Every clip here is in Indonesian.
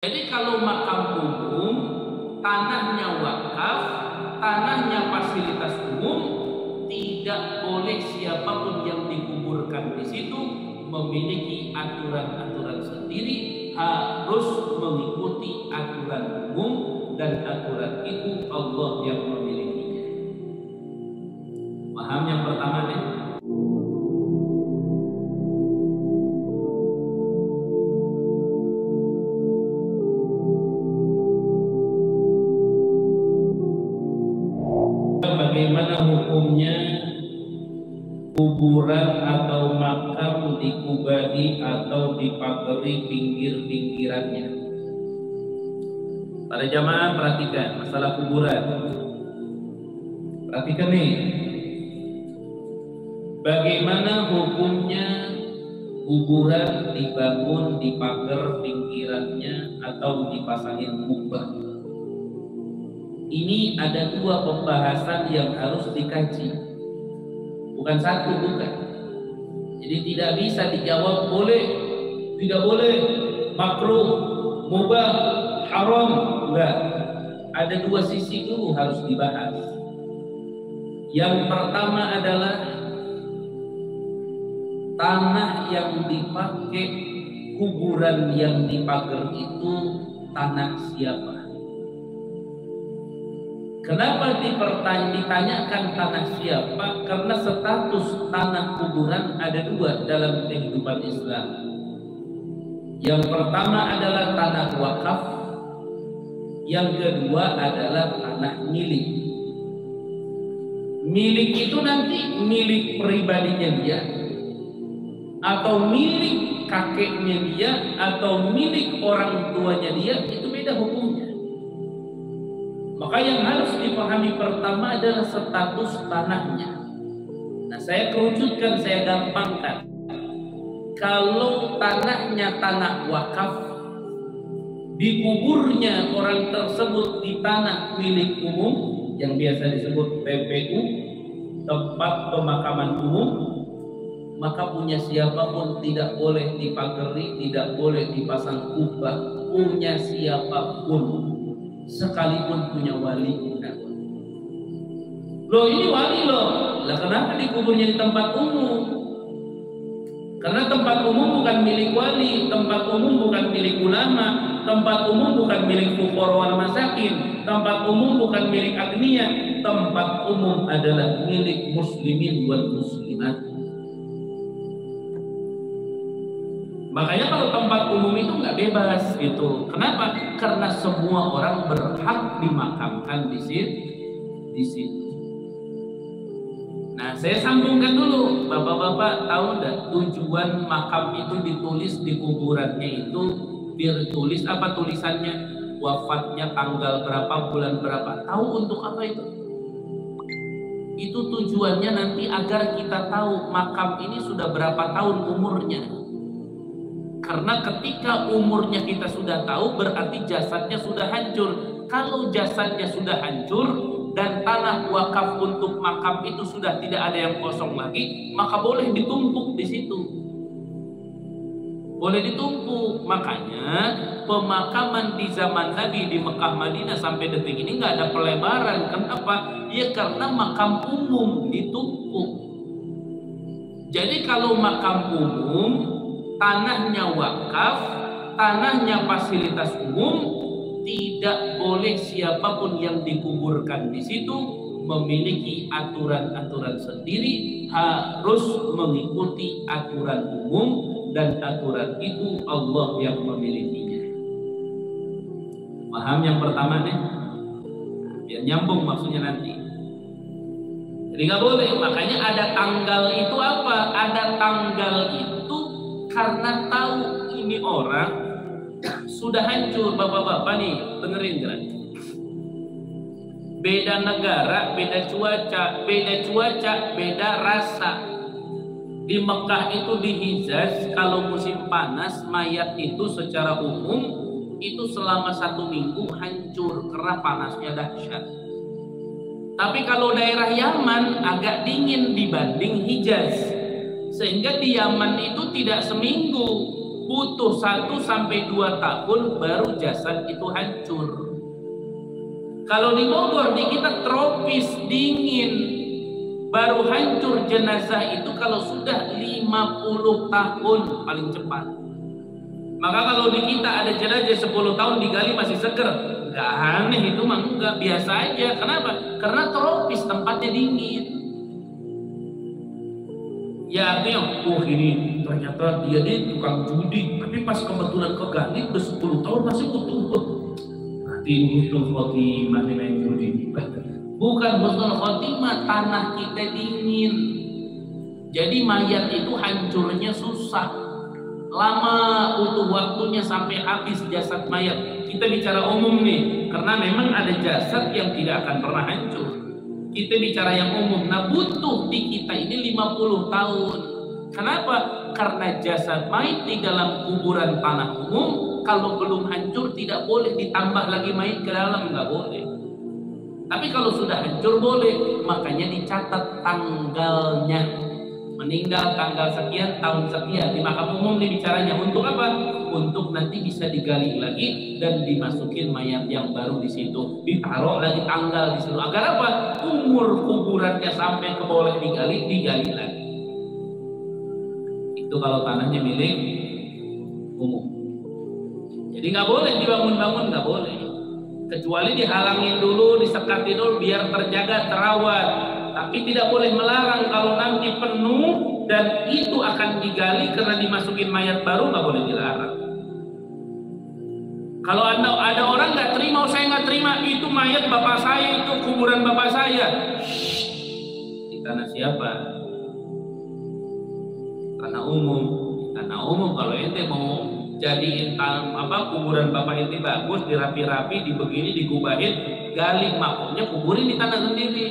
Jadi kalau makam umum, tanahnya wakaf, tanahnya fasilitas umum, tidak boleh siapapun yang dikuburkan di situ memiliki aturan-aturan sendiri, harus mengikuti aturan umum, dan aturan itu Allah yang memilikinya. Paham yang pertama nih? Bagaimana hukumnya kuburan atau makam dikubadi atau dipagari pinggir-pinggirannya? Para jamaah perhatikan masalah kuburan. Perhatikan nih, bagaimana hukumnya kuburan dibangun dipagar pinggirannya atau dipasangin kubah? Ini ada dua pembahasan yang harus dikaji, bukan satu, bukan. Jadi tidak bisa dijawab boleh, tidak boleh, makruh, mubah, haram, enggak. Ada dua sisi dulu harus dibahas. Yang pertama adalah tanah yang dipakai, kuburan yang dipagar itu tanah siapa? Kenapa ditanyakan tanah siapa? Karena status tanah kuburan ada dua dalam kehidupan Islam. Yang pertama adalah tanah wakaf, yang kedua adalah tanah milik. Milik itu nanti milik pribadinya dia, atau milik kakeknya dia, atau milik orang tuanya dia, itu beda hukumnya. Maka yang harus dipahami pertama adalah status tanahnya. Nah, saya kerucutkan, saya gampangkan. Kalau tanahnya tanah wakaf, dikuburnya orang tersebut di tanah milik umum yang biasa disebut TPU, tempat pemakaman umum, maka punya siapapun tidak boleh dipagari, tidak boleh dipasang kubah, punya siapapun, sekalipun punya wali. Loh, ini wali loh. Lah kenapa dikuburnya di tempat umum? Karena tempat umum bukan milik wali, tempat umum bukan milik ulama, tempat umum bukan milik fuqara wal masakin, tempat umum bukan milik agniya, tempat umum adalah milik muslimin wal muslimat. Makanya kalau tempat umum itu nggak bebas gitu. Kenapa? Karena semua orang berhak dimakamkan di situ. Nah, saya sambungkan dulu, bapak-bapak tahu nggak tujuan makam itu ditulis di kuburannya itu? Ditulis apa tulisannya? Wafatnya tanggal berapa, bulan berapa? Tahu untuk apa itu? Itu tujuannya nanti agar kita tahu makam ini sudah berapa tahun umurnya. Karena ketika umurnya kita sudah tahu, berarti jasadnya sudah hancur. Kalau jasadnya sudah hancur dan tanah wakaf untuk makam itu sudah tidak ada yang kosong lagi, maka boleh ditumpuk di situ. Boleh ditumpuk. Makanya pemakaman di zaman Nabi di Mekah Madinah sampai detik ini nggak ada pelebaran. Kenapa? Ya karena makam umum ditumpuk. Jadi kalau makam umum, tanahnya wakaf, tanahnya fasilitas umum, tidak boleh siapapun yang dikuburkan di situ memiliki aturan-aturan sendiri, harus mengikuti aturan umum, dan aturan itu Allah yang memilikinya. Paham yang pertama nih? Biar nyambung maksudnya nanti. Jadi nggak boleh, makanya ada tanggal itu apa? Ada tanggal itu karena tahu ini orang sudah hancur. Bapak-bapak nih, dengerin kan? Beda negara, beda cuaca, beda rasa. Di Mekah itu di Hijaz, kalau musim panas, mayat itu secara umum itu selama 1 minggu hancur karena panasnya dahsyat. Tapi kalau daerah Yaman agak dingin dibanding Hijaz, sehingga di Yaman itu tidak seminggu, butuh 1 sampai 2 tahun baru jasad itu hancur. Kalau di Bogor, di kita tropis, dingin, baru hancur jenazah itu kalau sudah 50 tahun paling cepat. Maka kalau di kita ada jenazah 10 tahun digali masih seger, nggak aneh itu mah, nggak, biasa aja. Kenapa? Karena tropis, tempatnya dingin. Ya artinya, ini ternyata dia tukang judi, tapi pas kebetulan kegali udah 10 tahun masih utuh. Berarti husnul khotimah nih main judi. Bukan husnul khotimah, tanah kita dingin. Jadi mayat itu hancurnya susah, lama butuh waktunya sampai habis jasad mayat. Kita bicara umum nih, karena memang ada jasad yang tidak akan pernah hancur. Kita bicara yang umum. Nah, butuh di kita ini 50 tahun. Kenapa? Karena jasad mayat di dalam kuburan tanah umum kalau belum hancur tidak boleh ditambah lagi mayat ke dalam, nggak boleh. Tapi kalau sudah hancur boleh. Makanya dicatat tanggalnya. Meninggal tanggal sekian, tahun sekian. Di makam umum nih bicaranya. Untuk apa? Untuk nanti bisa digali lagi dan dimasukin mayat yang baru di situ. Ditaruh lagi tanggal di situ. Agar apa? Umur kuburannya sampai ke boleh digali lagi. Itu kalau tanahnya milik umum. Jadi nggak boleh dibangun-bangun, nggak boleh. Kecuali dihalangin dulu, disekatin dulu biar terjaga, terawat. Tapi tidak boleh melarang kalau nanti penuh dan itu akan digali karena dimasukin mayat baru, nggak boleh dilarang. Kalau ada orang nggak terima, saya nggak terima, itu mayat bapak saya, itu kuburan bapak saya. Di tanah siapa? Tanah umum. Tanah umum. Kalau ente mau jadiin kuburan bapak ente bagus, dirapi-rapi, dibegini, digubahin, gali makamnya, kuburin di tanah sendiri.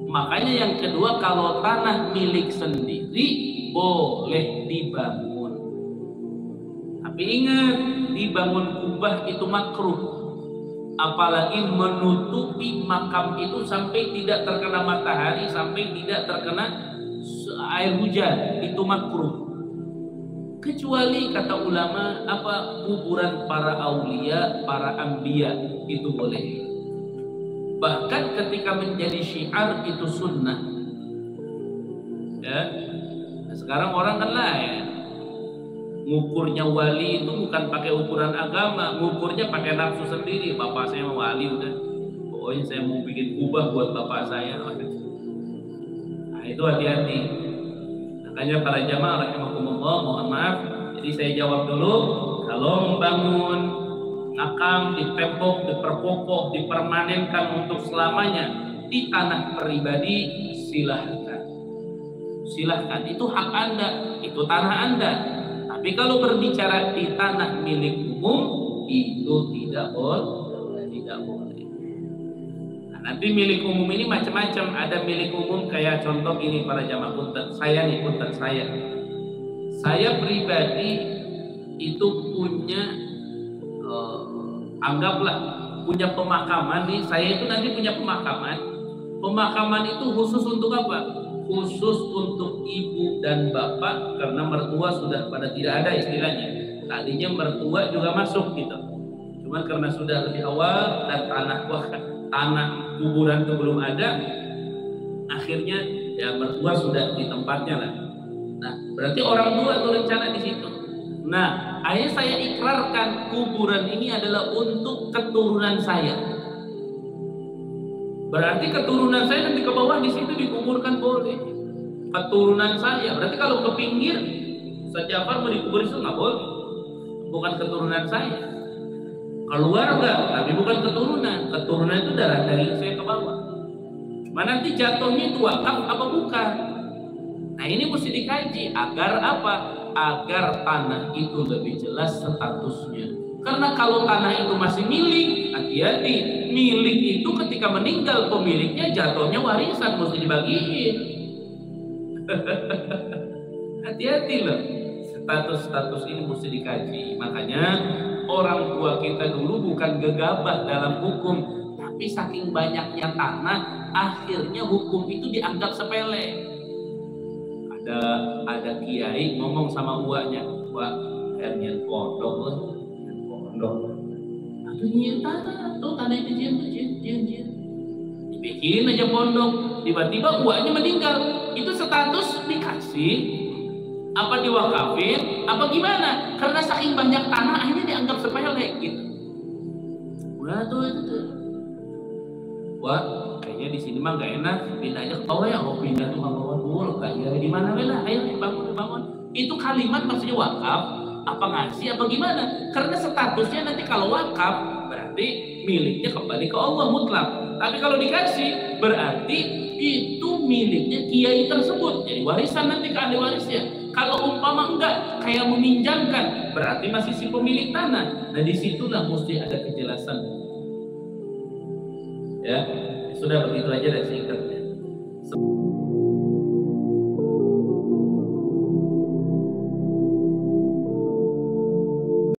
Makanya yang kedua, kalau tanah milik sendiri boleh dibangun. Tapi ingat, dibangun kubah itu makruh. Apalagi menutupi makam itu sampai tidak terkena matahari, sampai tidak terkena air hujan, itu makruh. Kecuali kata ulama kuburan para aulia, para anbiya itu boleh. Bahkan ketika menjadi syiar itu sunnah. Ya. Nah, sekarang orang kan lain. Ngukurnya wali itu bukan pakai ukuran agama, ngukurnya pakai nafsu sendiri. Bapak saya mau wali udah. Pokoknya saya mau bikin kubah buat bapak saya. Nah, itu hati-hati. Makanya para jamaah rahimakumullah, mohon maaf. Jadi saya jawab dulu, kalau membangun makam, ditembok, diperkokoh, dipermanenkan untuk selamanya di tanah pribadi, silahkan. Silahkan, itu hak Anda, itu tanah Anda. Tapi kalau berbicara di tanah milik umum, itu tidak boleh. Nah, nanti milik umum ini macam-macam. Ada milik umum kayak contoh ini para jamaah punten. Saya pribadi itu punya anggaplah punya pemakaman nih. Saya itu nanti punya pemakaman. Pemakaman itu khusus untuk apa? Khusus untuk ibu dan bapak, karena mertua sudah pada tidak ada istilahnya. Tadinya mertua juga masuk gitu. Cuman karena sudah lebih awal dan tanah kuburan itu belum ada, akhirnya ya mertua sudah di tempatnya lah. Nah, berarti orang tua tuh rencana di situ. Nah, akhirnya saya ikrarkan kuburan ini adalah untuk keturunan saya. Berarti keturunan saya nanti ke bawah di situ dikuburkan boleh. Keturunan saya. Berarti kalau ke pinggir, Ustaz Jafar mau dikubur itu nggak boleh. Bukan keturunan saya. Keluarga, tapi bukan keturunan. Keturunan itu darah daging saya ke bawah. Cuma nanti jatuhnya itu wakaf apa bukan? Nah, ini mesti dikaji agar apa? Agar tanah itu lebih jelas statusnya. Karena kalau tanah itu masih milik, hati-hati. Milik itu ketika meninggal pemiliknya jatuhnya warisan, mesti dibagiin. Hati-hati loh. Status-status ini mesti dikaji. Makanya orang tua kita dulu bukan gegabah dalam hukum, tapi saking banyaknya tanah, akhirnya hukum itu dianggap sepele. Ada kiai ngomong sama uaknya, Pak nyian pondok atau nyian tanah itu jin dibikin aja pondok, tiba-tiba uangnya meninggal, itu status dikasih apa diwakafin apa gimana, karena saking banyak tanah akhirnya dianggap sepele gitu. Udah tuh itu wah kayaknya di sini mah gak enak, pindah aja ke bawah ya. Oh pindah tuh ke bawah dulu kayak di mana lah, ayo bangun. Itu kalimat maksudnya wakaf apa ngasih apa gimana, karena statusnya nanti kalau wakaf berarti miliknya kembali ke Allah mutlak, tapi kalau dikasih berarti itu miliknya kiai tersebut, jadi warisan nanti ke ahli warisnya. Kalau umpama enggak kayak meminjamkan berarti masih si pemilik tanah. Nah disitulah mesti ada kejelasan ya. Sudah begitu aja dan singkatnya.